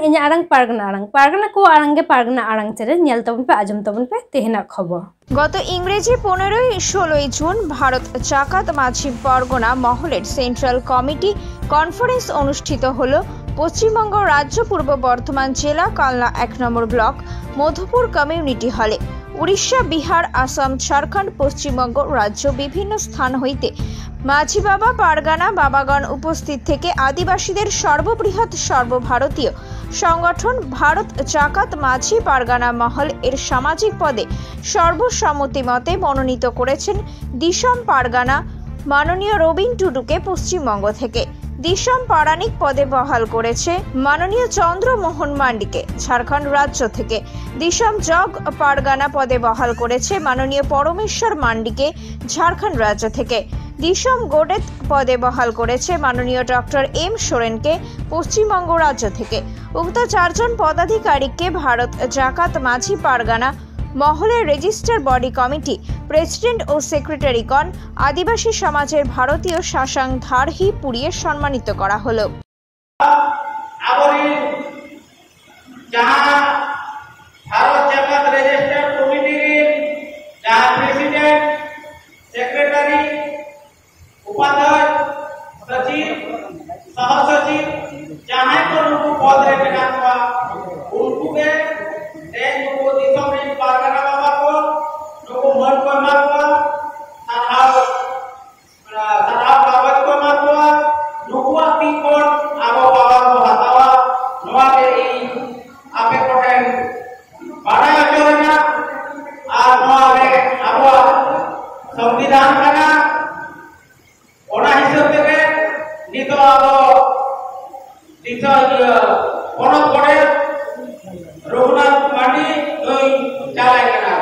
arang inya arang pargana ko arang ge pargana arang chere nyel tabun pe ajum tabun pe tehena khobor গত ইংরেজি 15-16 June Bharat জাকাত মাঝি পরগনা মহলের central committee conference অনুষ্ঠিত হল পশ্চিমবঙ্গ রাজ্য পূর্ব বর্ধমান জেলা কালনা 1 নম্বর ব্লক মধুপুর কমিউনিটি হলে। উড়িষ্যা, বিহার, আসাম, ঝাড়খণ্ড, পশ্চিমবঙ্গ রাজ্য বিভিন্ন স্থান হইতে মাঝি বাবা পারগানা বাবাগণ উপস্থিত থেকে আদিবাসীদের সর্ববৃহৎ সর্বভারতীয় সংগঠন ভারত জাকাত মাঝি পারগানা মহল এর সামাজিক পদে সর্বসম্মতিমতে মনোনীত করেছেন দিসম পারগানা মাননীয় রবীন টুডুকে পশ্চিমবঙ্গ থেকে। দিসম পারানিক পদে বহাল করেছে মাননীয় চন্দ্রমোহন মান্ডিকে ঝাড়খণ্ড রাজ্য থেকে। দিসম জগ পারগানা পদে বহাল করেছে মাননীয় পরমেশ্বর মান্ডিকে ঝাড়খণ্ড রাজ্য থেকে। দিসম গোডেত পদে বহাল করেছে মাননীয় ডক্টর এম সোরেনকে পশ্চিমবঙ্গ রাজ্য থেকে। উক্ত চারজন পদাধিকারীকে ভারত জাকাত মাঝি পারগানা মহলের রেজিস্টার বডি কমিটি প্রেসিডেন্ট ও সেক্রেটারিগণ আদিবাসী সমাজের ভারতীয় শাসাং ধারহি পুড়িয়ে সম্মানিত করা হলো। ভারত জাকাত রেজিস্টার কমিটির প্রেসিডেন্ট, সেক্রেটারি, उपाध्यक्ष, सचिव, सहसचिव जहाँ को उनको पद रे बना हुआ उनको के को दिशा में पारगना बाबा को मन को मारवा सराव बाबा को मारवा नुकुआ तीकोन आबो बाबा को हतावा नवा के आपे कोटेन बड़ा चलना आ नवा के आबो संविधान कना ओना हिसाब থেকে নিত আলো দিত কোন পড়ে রঘুনাথ মাটি ওই চালাই কেনা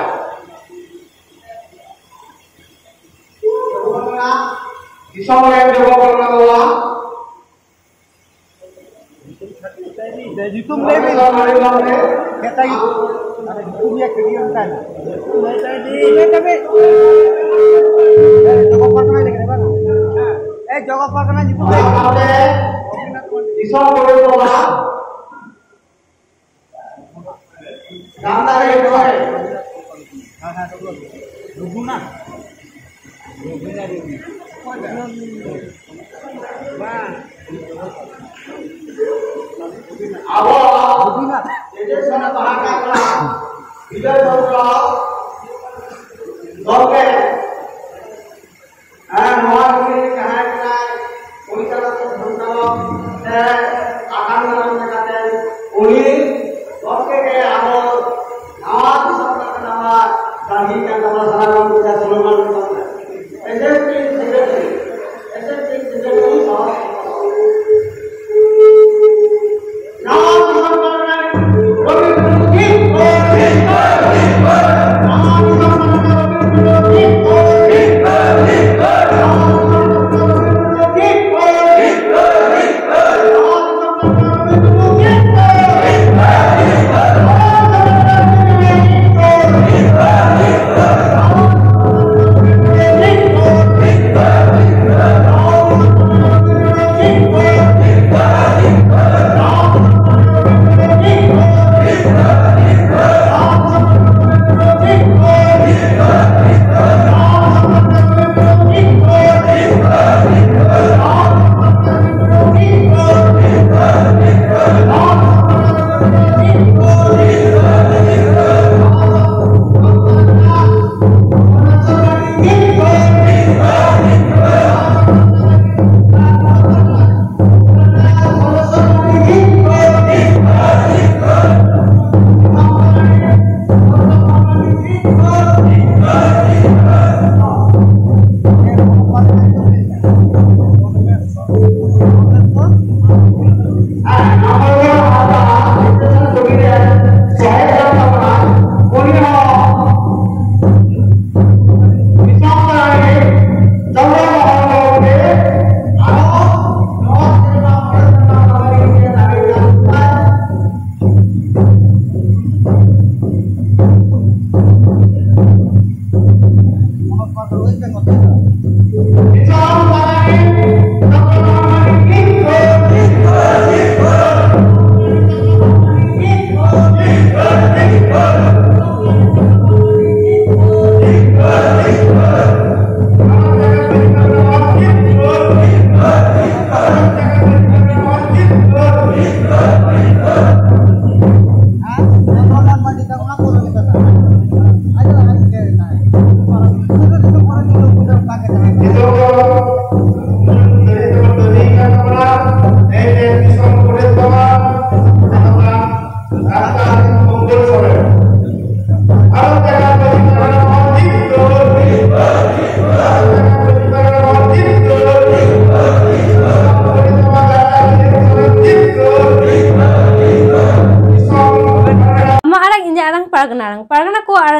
রঘুনাথ দিশমরে দেব করনা বাবা YouTube में भी कहता ही दुनिया क्रिएट करता है ये तबे जगह पकड़ना लिख रहा है ए जगह पकड़ना YouTube में दिशा করে বাবা গান্ধারে হয় हां हां रुकू ना वाह अब इलेक्शन बाहर का इधर होगा ओके नॉन के कहां का कोई तरह से ढूंढना है आगामी नाम में कहते हैं ओली ओके के अब नवाज सब का नाम गांधी का नाम सलाम को सलाम करते हैं ऐसे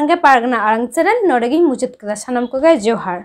आरंगे पारगना आरंग चैनल नोडेगी मुचाद कदा सानाम कोगे जोहार।